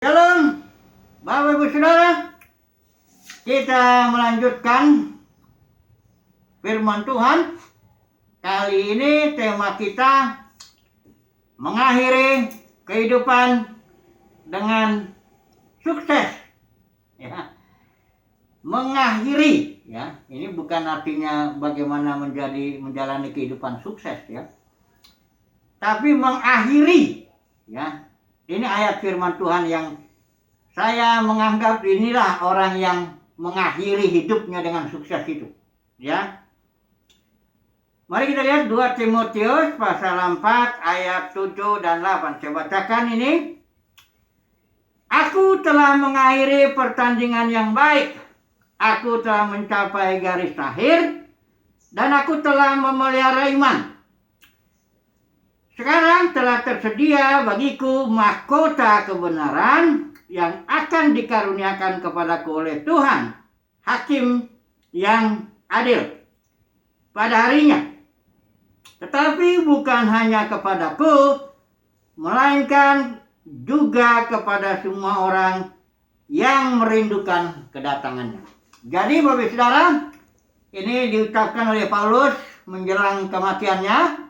Shalom, Bapak Ibu Saudara. Kita melanjutkan firman Tuhan. Kali ini tema kita mengakhiri kehidupan dengan sukses. Ya. Mengakhiri, ya. Ini bukan artinya bagaimana menjalani kehidupan sukses, ya. Tapi mengakhiri, ya. Ini ayat firman Tuhan yang saya menganggap inilah orang yang mengakhiri hidupnya dengan sukses itu. Ya. Mari kita lihat 2 Timotius pasal 4 ayat 7 dan 8. Saya bacakan ini. Aku telah mengakhiri pertandingan yang baik. Aku telah mencapai garis akhir. Dan aku telah memelihara iman. Sekarang telah tersedia bagiku mahkota kebenaran yang akan dikaruniakan kepadaku oleh Tuhan, Hakim yang adil, pada harinya. Tetapi bukan hanya kepadaku, melainkan juga kepada semua orang yang merindukan kedatangannya. Jadi Bapak Saudara, ini diucapkan oleh Paulus menjelang kematiannya.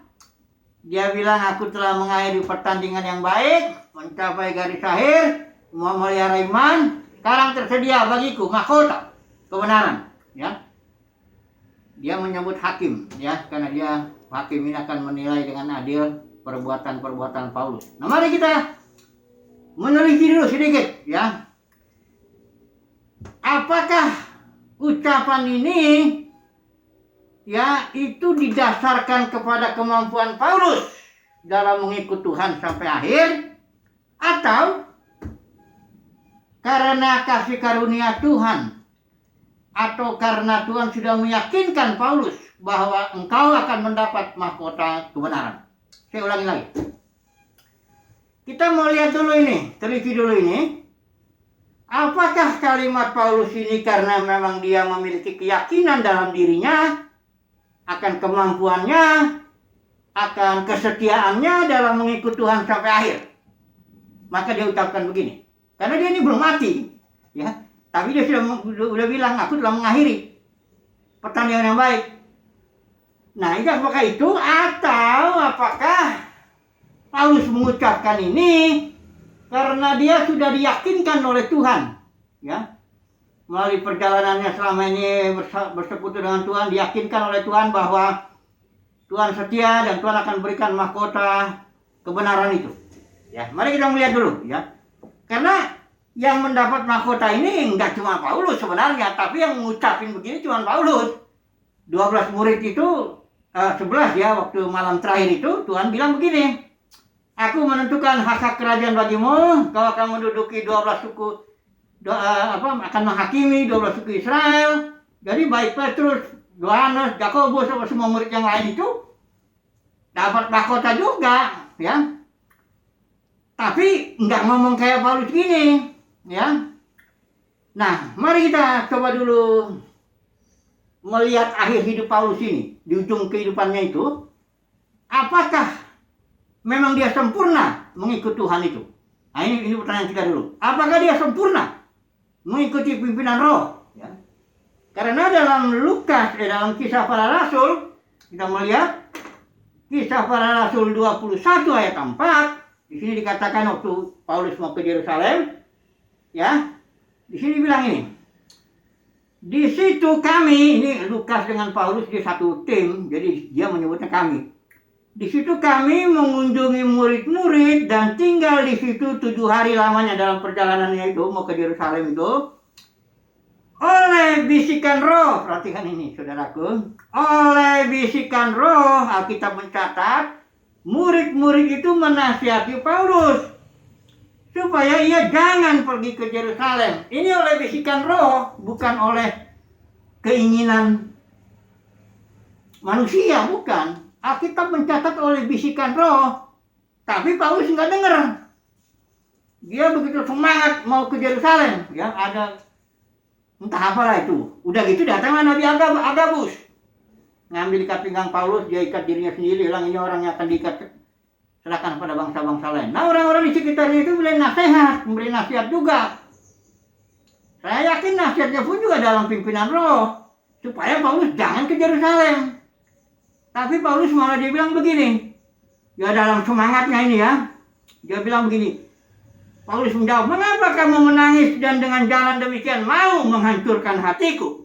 Dia bilang, aku telah mengakhiri pertandingan yang baik, mencapai garis akhir, memelihara iman. Sekarang tersedia bagiku mahkota kebenaran. Ya, dia menyebut hakim, ya, karena dia hakim ini akan menilai dengan adil perbuatan-perbuatan Paulus. Nah, mari kita meneliti dulu sedikit, ya. Apakah ucapan ini, ya, itu didasarkan kepada kemampuan Paulus dalam mengikut Tuhan sampai akhir, atau karena kasih karunia Tuhan, atau karena Tuhan sudah meyakinkan Paulus bahwa engkau akan mendapat mahkota kebenaran. Saya ulangi lagi. Kita mau lihat dulu ini, teliti dulu ini. Apakah kalimat Paulus ini karena memang dia memiliki keyakinan dalam dirinya akan kemampuannya, akan kesetiaannya dalam mengikut Tuhan sampai akhir, maka dia ucapkan begini. Karena dia ini belum mati, ya. Tapi dia sudah bilang, aku telah mengakhiri pertandingan yang baik. Nah, itu apakah itu, atau apakah Paulus mengucapkan ini karena dia sudah diyakinkan oleh Tuhan, ya, melalui perjalanannya selama ini bersekutu dengan Tuhan, diyakinkan oleh Tuhan bahwa Tuhan setia dan Tuhan akan berikan mahkota kebenaran itu. Ya, mari kita melihat dulu, ya. Karena yang mendapat mahkota ini enggak cuma Paulus sebenarnya, tapi yang mengucapin begini cuma Paulus. 12 murid itu, 11 ya, waktu malam terakhir itu Tuhan bilang begini. Aku menentukan hak kerajaan bagimu, kau akan menduduki 12 suku, akan menghakimi 12 suku Israel. Jadi baik Petrus, Yohanes, Yakobus, semua murid yang lain itu dapat mahkota juga, ya. Tapi nggak ngomong kayak Paulus gini, ya. Nah, mari kita coba dulu melihat akhir hidup Paulus ini, di ujung kehidupannya itu. Apakah memang dia sempurna mengikut Tuhan itu? Nah, ini pertanyaan kita dulu. Apakah dia sempurna mengikuti pimpinan roh? Ya. Karena dalam dalam Kisah Para Rasul, kita melihat Kisah Para Rasul 21 ayat 4. Di sini dikatakan waktu Paulus mau ke Yerusalem, ya, di sini bilang ini. Di situ kami, ini Lukas dengan Paulus di satu tim, jadi dia menyebutnya kami. Di situ kami mengunjungi murid-murid dan tinggal di situ 7 hari lamanya dalam perjalanannya itu mau ke Yerusalem itu. Oleh bisikan roh, perhatikan ini saudaraku, oleh bisikan roh, Alkitab mencatat, murid-murid itu menasihati Paulus supaya ia jangan pergi ke Yerusalem. Ini oleh bisikan roh, bukan oleh keinginan manusia, bukan. Alkitab mencatat oleh bisikan roh, tapi Paulus nggak dengar. Dia begitu semangat mau ke Yerusalem, ya, ada entah apalah itu. Udah gitu datanglah Nabi Agabus, ngambil ikat pinggang Paulus, dia ikat dirinya sendiri, bilang ini orang yang akan diikat serahkan pada bangsa-bangsa lain. Nah, orang-orang di sekitarnya itu memberi nasihat juga. Saya yakin nasihatnya pun juga dalam pimpinan roh, supaya Paulus jangan ke Yerusalem. Tapi Paulus malah dia bilang begini, ya dalam semangatnya ini ya, dia bilang begini, Paulus menjawab, mengapa kamu menangis dan dengan jalan demikian mau menghancurkan hatiku?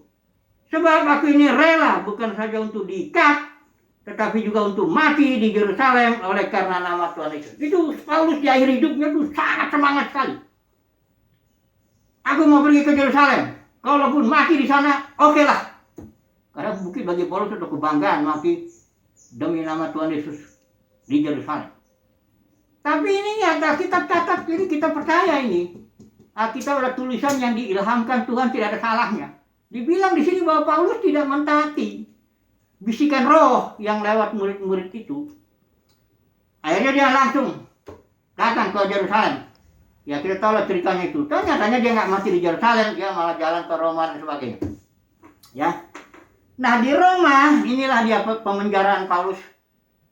Sebab aku ini rela bukan saja untuk diikat, tetapi juga untuk mati di Yerusalem oleh karena nama Tuhan Yesus. Itu Paulus di akhir hidupnya itu sangat semangat sekali. Aku mau pergi ke Yerusalem, kalaupun mati di sana, oke lah. Karena mungkin bagi Paulus itu kebanggaan mati demi nama Tuhan Yesus di Yerusalem. Tapi ini ada kita catat, ini kita percaya ini. Kita ada tulisan yang diilhamkan Tuhan, tidak ada salahnya. Dibilang di sini bahwa Paulus tidak mentaati bisikan roh yang lewat murid-murid itu. Akhirnya dia langsung datang ke Yerusalem. Ya kita tahu lah ceritanya itu. Ternyata dia nggak mati di Yerusalem, dia malah jalan ke Roma dan sebagainya. Ya. Nah di Roma inilah dia pemenjaraan Paulus.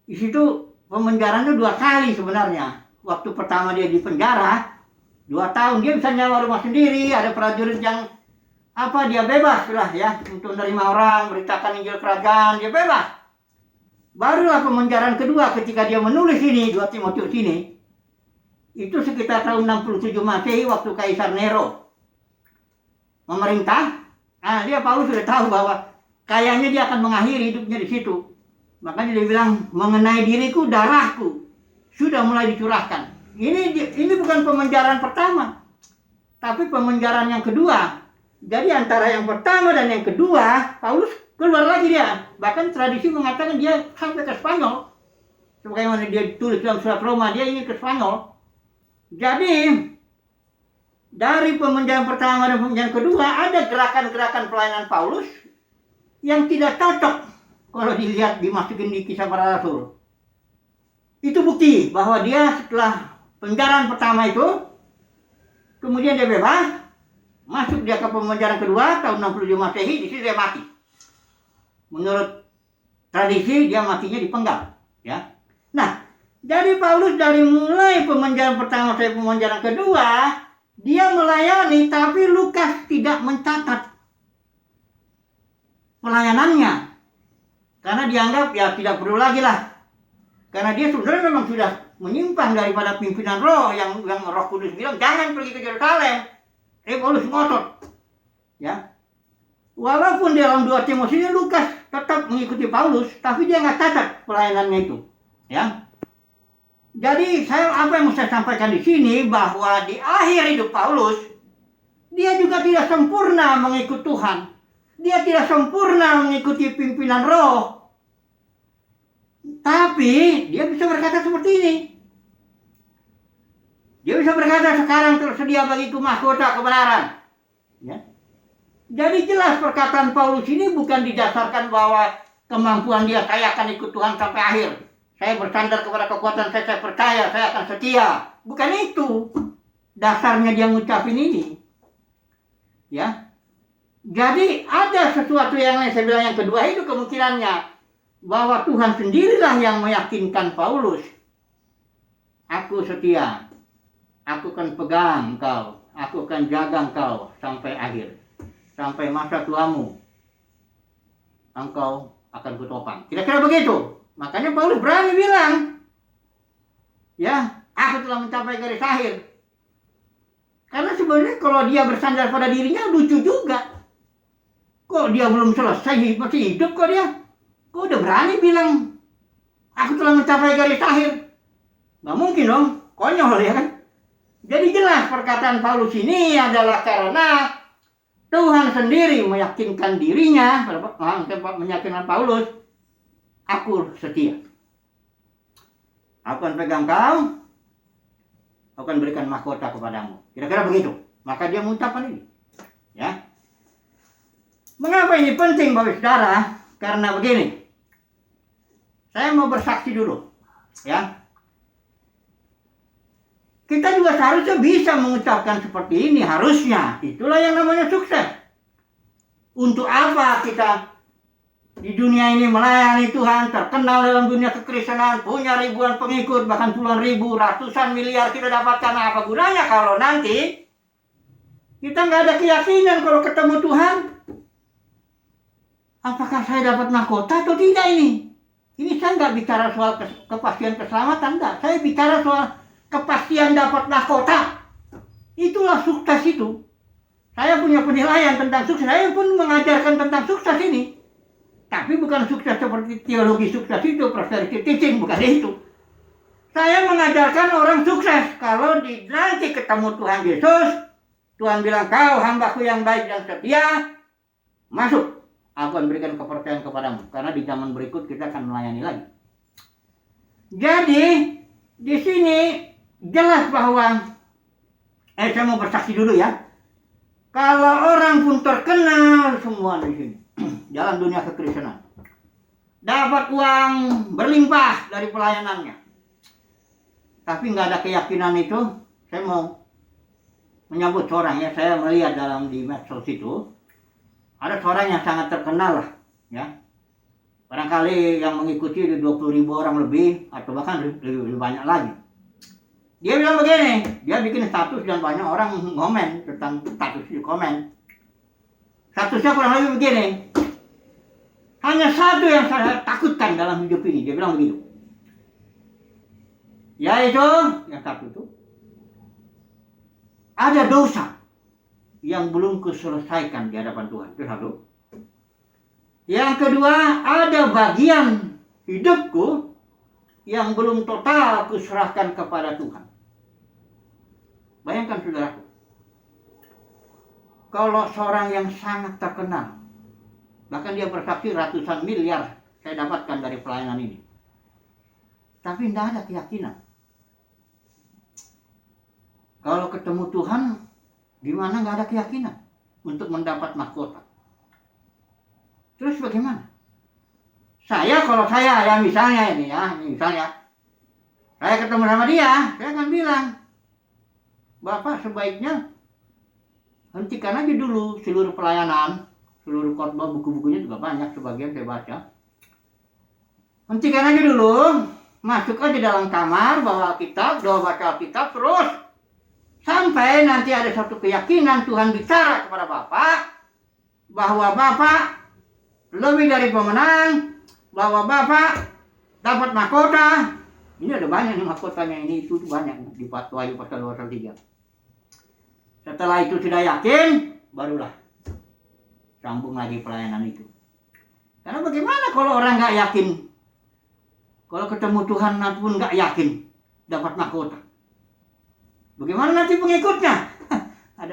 Di situ pemenjaraan itu 2 kali sebenarnya. Waktu pertama dia di penjara 2 tahun, dia bisa nyawa rumah sendiri. Ada prajurit yang dia bebas lah ya untuk menerima orang, beritakan Injil Kerajaan, dia bebas. Barulah pemenjaraan kedua ketika dia menulis ini 2 Timotius ini. Itu sekitar tahun 67 Masehi waktu Kaisar Nero memerintah. Dia Paulus sudah tahu bahwa kayaknya dia akan mengakhiri hidupnya di situ. Makanya dia bilang, mengenai diriku darahku sudah mulai dicurahkan. Ini bukan pemenjaraan pertama, tapi pemenjaraan yang kedua. Jadi antara yang pertama dan yang kedua, Paulus keluar lagi dia. Bahkan tradisi mengatakan dia sampai ke Spanyol. Sebagaimana dia tulis dalam surat Roma, dia ingin ke Spanyol. Jadi dari pemenjaraan pertama dan pemenjaraan kedua ada gerakan-gerakan pelayanan Paulus yang tidak cocok kalau dilihat dimasukin di Kisah Para Rasul. Itu bukti bahwa dia setelah penjaraan pertama itu, kemudian dia bebas, masuk dia ke pemenjaraan kedua tahun 67 Masehi, di situ dia mati. Menurut tradisi dia matinya dipenggal, ya. Nah, jadi Paulus dari mulai pemenjaraan pertama sampai pemenjaraan kedua, dia melayani, tapi Lukas tidak mencatat pelayanannya. Karena dianggap ya tidak perlu lagi lah. Karena dia sebenarnya memang sudah menyimpang daripada pimpinan roh yang Roh Kudus bilang jangan pergi ke Yerusalem. Paulus ngotot. Ya. Walaupun di dalam 2 Timotius ini Lukas tetap mengikuti Paulus, tapi dia nggak catat pelayanannya itu. Ya. Jadi apa yang mau saya sampaikan di sini bahwa di akhir hidup Paulus dia juga tidak sempurna mengikut Tuhan. Dia tidak sempurna mengikuti pimpinan roh. Tapi dia bisa berkata seperti ini. Dia bisa berkata sekarang tersedia bagiku mahkota kebenaran. Ya. Jadi jelas perkataan Paulus ini bukan didasarkan bahwa kemampuan dia saya akan ikut Tuhan sampai akhir. Saya bersandar kepada kekuatan saya percaya saya akan setia. Bukan itu. Dasarnya dia ngucapin ini. Ya. Jadi ada sesuatu yang lain, saya bilang yang kedua itu kemungkinannya bahwa Tuhan sendirilah yang meyakinkan Paulus. Aku setia, aku akan pegang engkau, aku akan jaga engkau sampai akhir, sampai masa tuamu, engkau akan kutopang. Kira-kira begitu. Makanya Paulus berani bilang, ya, aku telah mencapai garis akhir. Karena sebenarnya kalau dia bersandar pada dirinya lucu juga. Kok dia belum selesai, masih hidup kok dia? Kok udah berani bilang, aku telah mencapai garis akhir? Nggak mungkin dong, konyol ya kan? Jadi jelas perkataan Paulus ini adalah karena Tuhan sendiri meyakinkan dirinya, meyakinkan Paulus, aku setia. Aku akan pegang kau, aku akan berikan mahkota kepadamu. Kira-kira begitu. Maka dia mengucapkan ini. Ya. Mengapa ini penting Bapak Saudara? Karena begini. Saya mau bersaksi dulu. Ya. Kita juga seharusnya bisa mengucapkan seperti ini. Harusnya. Itulah yang namanya sukses. Untuk apa kita di dunia ini melayani Tuhan, terkenal dalam dunia kekristenan, punya ribuan pengikut, bahkan puluhan ribu, ratusan miliar kita dapatkan. Apa gunanya kalau nanti kita nggak ada keyakinan kalau ketemu Tuhan? Apakah saya dapat mahkota atau tidak ini? Ini saya nggak bicara soal kepastian keselamatan, enggak. Saya bicara soal kepastian dapat mahkota. Itulah sukses itu. Saya punya penilaian tentang sukses. Saya pun mengajarkan tentang sukses ini. Tapi bukan sukses seperti teologi sukses itu, prosperity teaching, bukan itu. Saya mengajarkan orang sukses. Kalau nanti ketemu Tuhan Yesus, Tuhan bilang, kau hambaku yang baik dan setia, masuk. Aku akan berikan kepercayaan kepadamu. Karena di zaman berikut kita akan melayani lagi. Jadi, di sini jelas bahwa, saya mau bersaksi dulu ya. Kalau orang pun terkenal semua di sini. Dalam dunia kekristenan, dapat uang berlimpah dari pelayanannya, tapi nggak ada keyakinan itu. Saya mau menyambut seorang ya, saya melihat dalam di medsos itu ada seorang yang sangat terkenal lah ya, barangkali yang mengikuti di 20.000 orang lebih atau bahkan lebih banyak lagi. Dia bilang begini, dia bikin status dan banyak orang ngomen tentang status di komen. Statusnya kurang lebih begini, hanya satu yang saya takutkan dalam hidup ini, dia bilang begitu. Yaitu, yang satu itu, ada dosa yang belum kuselesaikan di hadapan Tuhan. Itu satu. Yang kedua, ada bagian hidupku yang belum total kuserahkan kepada Tuhan. Bayangkan saudaraku, kalau seorang yang sangat terkenal, bahkan dia bersaksi ratusan miliar saya dapatkan dari pelayanan ini, tapi tidak ada keyakinan. Kalau ketemu Tuhan, gimana nggak ada keyakinan untuk mendapat mahkota? Terus bagaimana? Kalau saya ya misalnya ini ya, misalnya saya ketemu sama dia, saya akan bilang, Bapak sebaiknya hentikan aja dulu seluruh pelayanan, seluruh khotbah, buku-bukunya juga banyak, sebagian saya baca. Hentikan aja dulu, masuk aja dalam kamar, bawa Alkitab, baca Alkitab terus, sampai nanti ada satu keyakinan Tuhan bicara kepada Bapak, bahwa Bapak lebih dari pemenang, bahwa Bapak dapat mahkota. Ini ada banyak nih mahkotanya, ini itu banyak di Wahyu pasal 2 pasal 3. Setelah itu sudah yakin, barulah sambung lagi pelayanan itu. Karena bagaimana kalau orang nggak yakin? Kalau ketemu Tuhan pun nggak yakin dapat mahkota. Bagaimana nanti pengikutnya?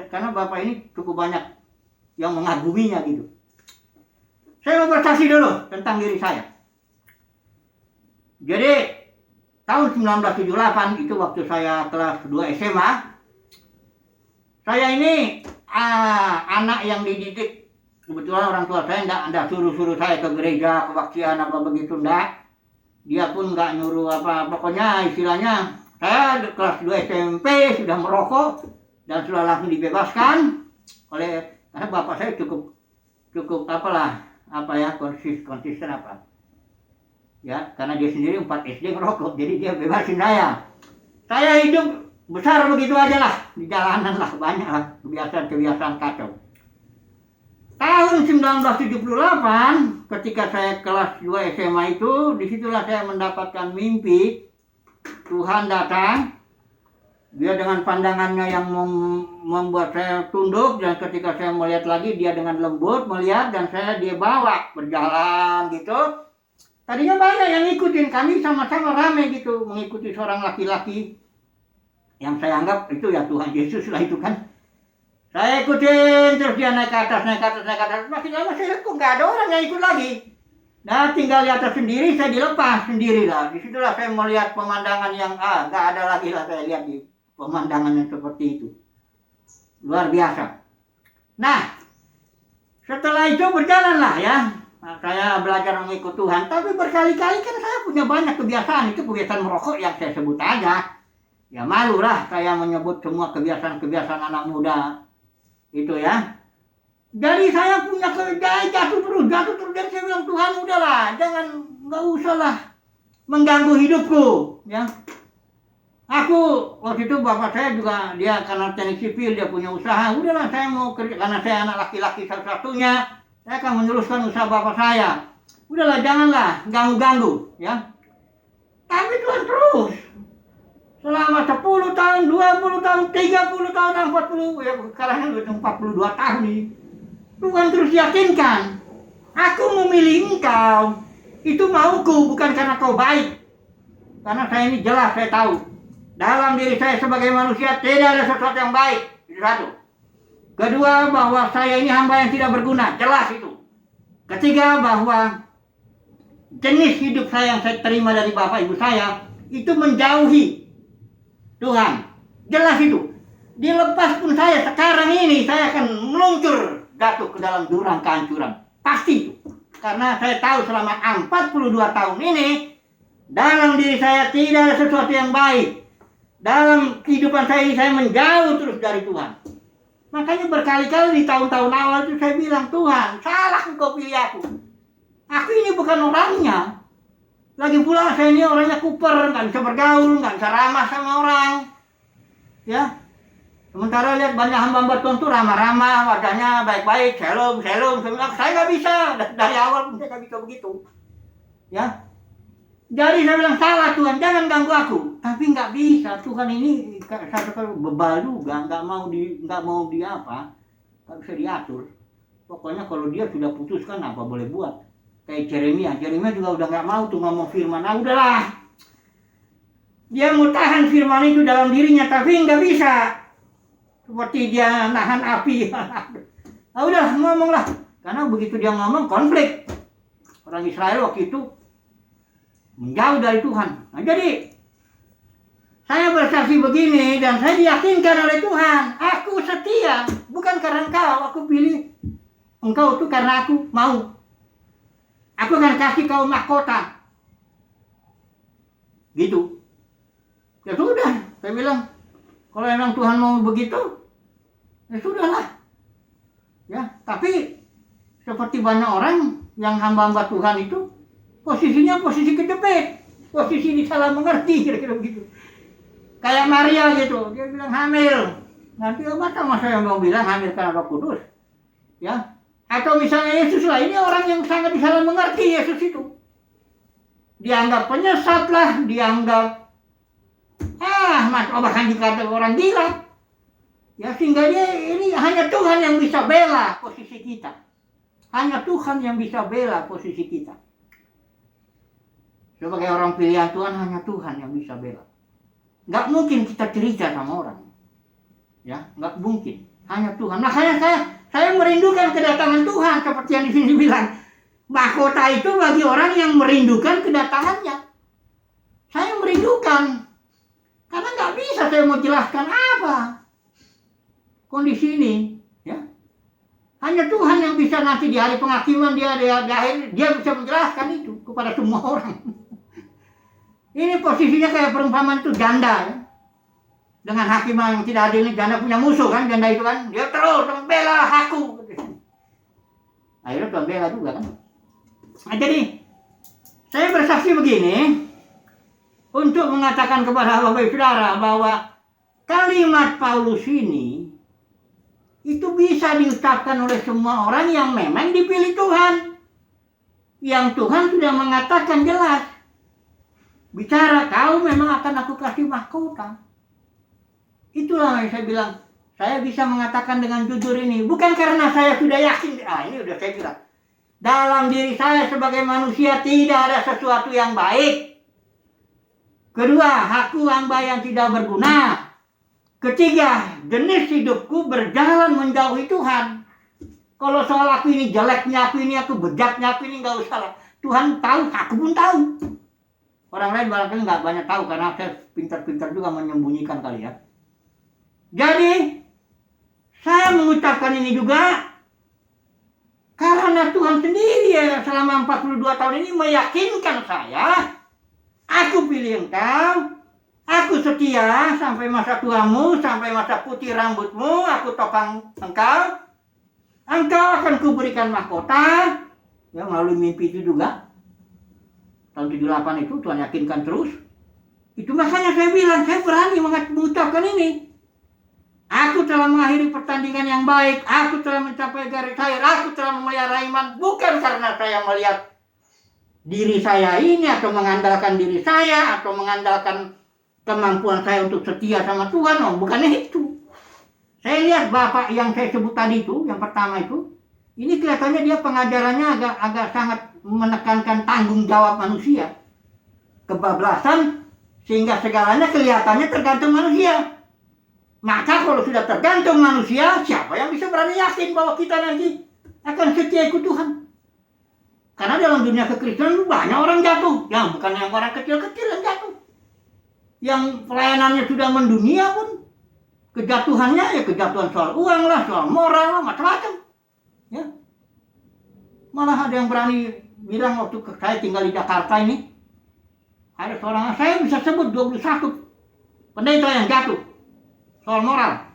Karena Bapak ini cukup banyak yang mengaguminya gitu. Saya mau bersaksi dulu tentang diri saya. Jadi tahun 1978 itu waktu saya kelas 2 SMA. Saya ini anak yang dididik. Kebetulan orang tua saya enggak suruh saya ke gereja, kebaktian apa begitu, enggak. Dia pun enggak nyuruh apa, pokoknya istilahnya saya kelas 2 SMP sudah merokok dan sudah langsung dibebaskan karena bapak saya cukup konsisten apa. Ya, karena dia sendiri 4 SD merokok, jadi dia bebasin saya. Saya hidup besar begitu aja lah, di jalanan lah, banyak lah kebiasaan kacau. Tahun 1978, ketika saya kelas 2 SMA itu, disitulah saya mendapatkan mimpi. Tuhan datang, dia dengan pandangannya yang membuat saya tunduk, dan ketika saya melihat lagi, dia dengan lembut melihat, dan dia bawa berjalan gitu. Tadinya banyak yang ngikutin, kami sama-sama ramai gitu, mengikuti seorang laki-laki yang saya anggap itu ya Tuhan Yesus lah itu kan. Saya ikutin terus dia naik ke atas. Makin lama saya kok nggak ada orang yang ikut lagi. Nah tinggal di atas sendiri, saya dilepas sendiri lah. Disitulah saya melihat pemandangan yang nggak ada lagi lah saya lihat di pemandangan yang seperti itu. Luar biasa. Nah setelah itu berjalan lah ya. Saya belajar mengikut Tuhan. Tapi berkali-kali kan saya punya banyak kebiasaan. Itu kebiasaan merokok yang saya sebut aja. Ya malulah saya menyebut semua kebiasaan-kebiasaan anak muda itu ya. Jadi saya punya kerjaan jatuh terus. Dan saya bilang, Tuhan udahlah, nggak usah lah mengganggu hidupku. Ya, aku waktu itu bapak saya juga dia karena teknik sipil dia punya usaha. Udahlah saya mau kerja karena saya anak laki-laki satu-satunya. Saya akan meneruskan usaha bapak saya. Udahlah janganlah ganggu-ganggu. Ya, tapi Tuhan terus. Selama 10 tahun, 20 tahun, 30 tahun, 40, ya sekarang udah 42 tahun ini. Tuhan terus yakinkan, aku memilih engkau, itu mauku bukan karena kau baik. Karena saya ini jelas, saya tahu. Dalam diri saya sebagai manusia tidak ada sesuatu yang baik. Itu satu. Kedua, bahwa saya ini hamba yang tidak berguna. Jelas itu. Ketiga, bahwa jenis hidup saya yang saya terima dari bapak ibu saya, itu menjauhi Tuhan. Jelas itu. Dilepas pun saya sekarang ini, saya akan meluncur jatuh ke dalam jurang kehancuran. Pasti itu. Karena saya tahu selama 42 tahun ini, dalam diri saya tidak ada sesuatu yang baik. Dalam kehidupan saya ini, saya menjauh terus dari Tuhan. Makanya berkali-kali di tahun-tahun awal itu saya bilang, Tuhan, salah engkau pilih aku. Aku ini bukan orangnya. Lagi pula saya ini orangnya kuper, nggak bisa bergaul, nggak bisa ramah sama orang. Ya, sementara lihat banyak hamba-hamba Tuhan tuh ramah-ramah, wajahnya baik-baik, shalom. Saya nggak bisa, dari awal saya nggak bisa begitu. Ya, jadi saya bilang salah Tuhan, jangan ganggu aku. Tapi nggak bisa, Tuhan ini satu kali bebal juga, nggak mau di apa, nggak bisa diatur. Pokoknya kalau dia sudah putuskan apa boleh buat. Kayak Jeremia juga udah nggak mau tuh ngomong firman. Nah udahlah, dia mau tahan firman itu dalam dirinya, tapi nggak bisa. Seperti dia nahan api. Nah udah ngomonglah, karena begitu dia ngomong konflik. Orang Israel waktu itu menjauh dari Tuhan. Nah jadi saya bersaksi begini dan saya diyakinkan oleh Tuhan. Aku setia, bukan karena engkau. Aku pilih engkau itu karena aku mau. Aku akan kasih kau mahkota. Gitu. Ya sudah, saya bilang, kalau memang Tuhan mau begitu, ya sudahlah. Ya, tapi seperti banyak orang yang hamba-hamba Tuhan itu, posisinya posisi kejepit, posisi disalah mengerti, kira-kira begitu. Kayak Maria gitu, dia bilang hamil. Nanti masa yang mau bilang hamil karena Roh Kudus. Ya, atau misalnya Yesus lah, ini orang yang sangat disalah mengerti Yesus itu. Dianggap penyesat lah, dianggap bahkan dikata orang gila. Ya sehingga ini hanya Tuhan yang bisa bela posisi kita. Hanya Tuhan yang bisa bela posisi kita. Sebagai orang pilihan Tuhan, hanya Tuhan yang bisa bela. Nggak mungkin kita cerita sama orang. Ya, nggak mungkin. Hanya Tuhan. Makanya saya merindukan kedatangan Tuhan seperti yang di sini bilang. Mahkota itu bagi orang yang merindukan kedatangannya. Saya merindukan. Karena nggak bisa saya mau jelaskan apa kondisi ini. Ya. Hanya Tuhan yang bisa nanti di hari penghakiman dia bisa menjelaskan itu kepada semua orang. Ini posisinya kayak perumpamaan itu janda. Ya. Dengan hakim yang tidak adil ini, janda punya musuh kan, janda itu kan, dia terus bela aku. Akhirnya Tuhan bela juga kan. Nah, jadi saya bersaksi begini untuk mengatakan kepada Bapak Ibu Saudara bahwa kalimat Paulus ini itu bisa diucapkan oleh semua orang yang memang dipilih Tuhan. Yang Tuhan sudah mengatakan jelas. Bicara, kau memang akan aku kasih mahkota. Itulah yang saya bilang, saya bisa mengatakan dengan jujur ini. Bukan karena saya sudah yakin, ini udah saya bilang. Dalam diri saya sebagai manusia tidak ada sesuatu yang baik. Kedua, aku hamba yang tidak berguna. Ketiga, jenis hidupku berjalan menjauhi Tuhan. Kalau soal aku ini jeleknya, aku bejatnya, aku ini nggak usah lah. Tuhan tahu, aku pun tahu. Orang lain barangkali nggak banyak tahu karena saya pintar-pintar juga menyembunyikan kali ya. Jadi, saya mengucapkan ini juga karena Tuhan sendiri ya selama 42 tahun ini meyakinkan saya, aku pilih engkau, aku setia sampai masa tuamu, sampai masa putih rambutmu, aku topang engkau. engkau akan kuberikan mahkota. Ya, melalui mimpi itu juga. Tahun 78 itu Tuhan yakinkan terus. Itu makanya saya bilang, saya berani mengucapkan ini. Aku telah mengakhiri pertandingan yang baik. Aku telah mencapai garis akhir. Aku telah memelihara iman. Bukan karena saya melihat diri saya ini, atau mengandalkan diri saya, atau mengandalkan kemampuan saya untuk setia sama Tuhan. Oh, bukannya itu. Saya lihat Bapak yang saya sebut tadi itu, yang pertama itu, ini kelihatannya dia pengajarannya agak sangat menekankan tanggung jawab manusia. Kebablasan, sehingga segalanya kelihatannya tergantung manusia. Maka kalau sudah tergantung manusia, siapa yang bisa berani yakin bahwa kita nanti akan setia ikut Tuhan? Karena dalam dunia kekristenan banyak orang jatuh. Ya, bukan yang orang kecil-kecil yang jatuh. Yang pelayanannya sudah mendunia pun, kejatuhannya ya kejatuhan soal uang lah, soal moral lah, macam-macam. Ya. Malah ada yang berani bilang waktu saya tinggal di Jakarta ini, ada seorang, saya bisa sebut 21 pendeta yang jatuh soal moral.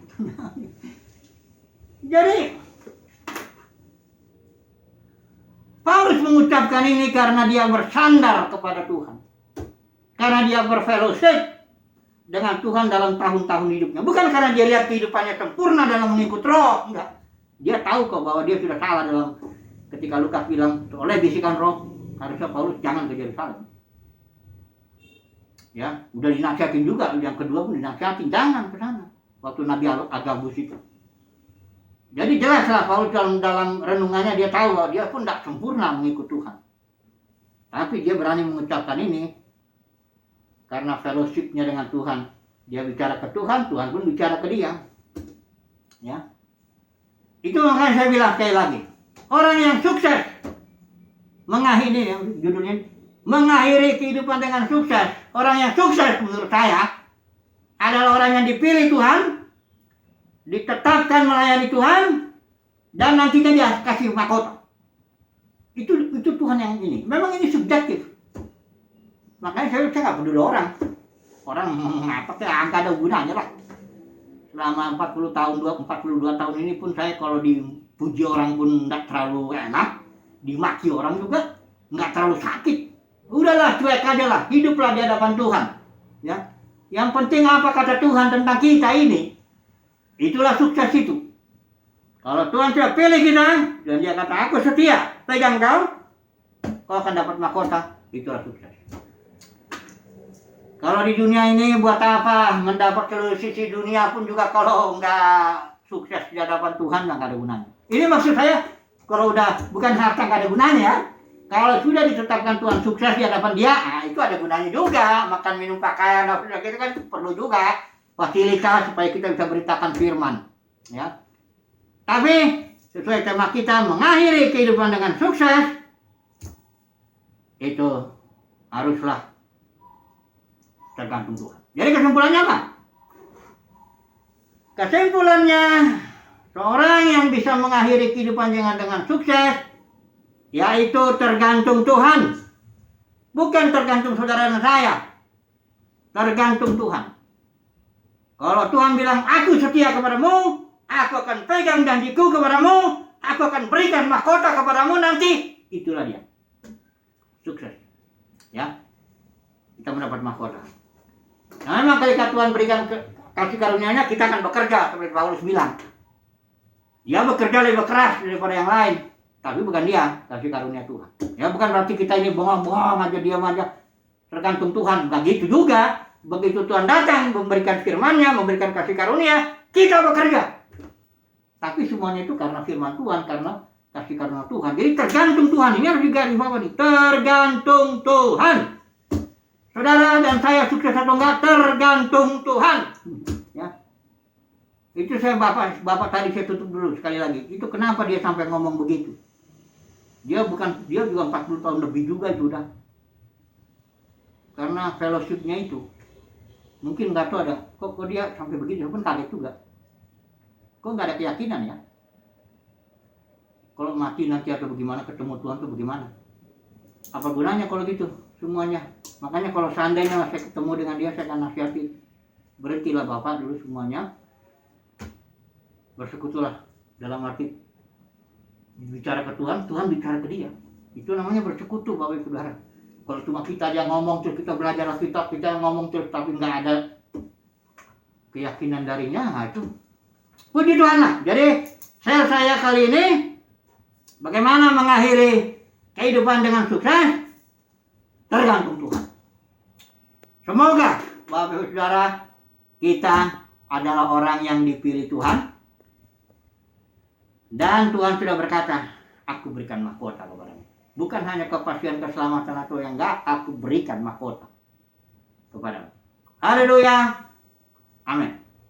Jadi Paulus mengucapkan ini karena dia bersandar kepada Tuhan, karena dia berfellowship dengan Tuhan dalam tahun-tahun hidupnya. Bukan karena dia lihat kehidupannya sempurna dalam mengikut Roh, enggak. Dia tahu kok bahwa dia sudah salah dalam, ketika Lukas bilang oleh bisikan Roh, harusnya Paulus jangan ke Yerusalem. Ya, udah dinasihatin juga, yang kedua pun dinasihatin jangan ke sana. Waktu Nabi Agabus itu. Jadi jelaslah Paulus dalam renungannya dia tahu bahwa dia pun tidak sempurna mengikut Tuhan. Tapi dia berani mengucapkan ini karena fellowship-nya dengan Tuhan. Dia bicara ke Tuhan, Tuhan pun bicara ke dia. Ya. Itu makanya saya bilang sekali lagi. Orang yang sukses mengakhiri, judulnya mengakhiri kehidupan dengan sukses. Orang yang sukses menurut saya adalah orang yang dipilih Tuhan, ditetapkan melayani Tuhan, dan nantinya dia kasih mahkota. Itu Tuhan yang ini. Memang ini subjektif. Makanya saya nggak peduli orang. Orang apa kayak angka ada gunanya lah. Selama 42 tahun ini pun saya kalau dipuji orang pun nggak terlalu enak, dimaki orang juga nggak terlalu sakit. Udahlah, cuek aja lah, hiduplah di hadapan Tuhan. Ya. Yang penting apa kata Tuhan tentang kita ini, itulah sukses itu. Kalau Tuhan sudah pilih kita, dan dia kata aku setia, pegang kau akan dapat mahkota, itulah sukses. Kalau di dunia ini buat apa mendapat seluruh sisi dunia pun juga kalau nggak sukses di hadapan Tuhan nggak ada gunanya. Ini maksud saya, kalau udah bukan harta nggak ada gunanya ya. Kalau sudah ditetapkan Tuhan sukses di hadapan dia, itu ada gunanya juga. Makan, minum, pakaian, itu kan perlu juga fasilitas supaya kita bisa beritakan firman. Ya. Tapi sesuai tema kita mengakhiri kehidupan dengan sukses, itu haruslah tergantung Tuhan. Jadi kesimpulannya apa? Kesimpulannya, seorang yang bisa mengakhiri kehidupan dengan sukses, yaitu tergantung Tuhan. Bukan tergantung saudara dan saya. Tergantung Tuhan. Kalau Tuhan bilang, aku setia kepadamu, aku akan pegang janjiku kepadamu, aku akan berikan mahkota kepadamu nanti, itulah dia. Sukses. Ya. Kita mendapat mahkota. Nah, memang ketika Tuhan berikan kasih karunia-Nya, kita akan bekerja seperti Paulus bilang. Dia bekerja lebih keras daripada yang lain. Tapi bukan dia, kasih karunia Tuhan. Ya, bukan berarti kita ini bengong-bengong aja, diam aja. Tergantung Tuhan. Begitu juga. Begitu Tuhan datang, memberikan firman-Nya, memberikan kasih karunia, kita bekerja. Tapi semuanya itu karena firman Tuhan, karena kasih karunia Tuhan. Jadi tergantung Tuhan. Ini harus digarisbawahi nih. Tergantung Tuhan. Saudara dan saya sukses atau enggak, tergantung Tuhan. Ya. Itu saya Bapak tadi saya tutup dulu sekali lagi. Itu kenapa dia sampai ngomong begitu? Dia juga 40 tahun lebih juga sudah. Karena fellowship-nya itu. Mungkin nggak tahu ada. Kok dia sampai begitu? Saya pun kaget juga. Kok nggak ada keyakinan ya? Kalau mati nanti atau bagaimana, ketemu Tuhan itu bagaimana? Apa gunanya kalau gitu semuanya? Makanya kalau seandainya saya ketemu dengan dia, saya akan nasihati. Berhentilah Bapak dulu semuanya. Bersekutulah dalam arti Bicara ke Tuhan, Tuhan bicara ke dia. Itu namanya bersekutu, Bapak Ibu Saudara. Kalau cuma kita aja ngomong terus kita belajar Alkitab, kita ngomong terus tapi nggak ada keyakinan darinya, nah itu puji Tuhan lah. Jadi share saya kali ini bagaimana mengakhiri kehidupan dengan sukses tergantung Tuhan. Semoga Bapak Ibu Saudara kita adalah orang yang dipilih Tuhan, dan Tuhan sudah berkata, aku berikan mahkota kepadamu. Bukan hanya kepastian keselamatan atau yang enggak, aku berikan mahkota kepadamu. Haleluya. Amin.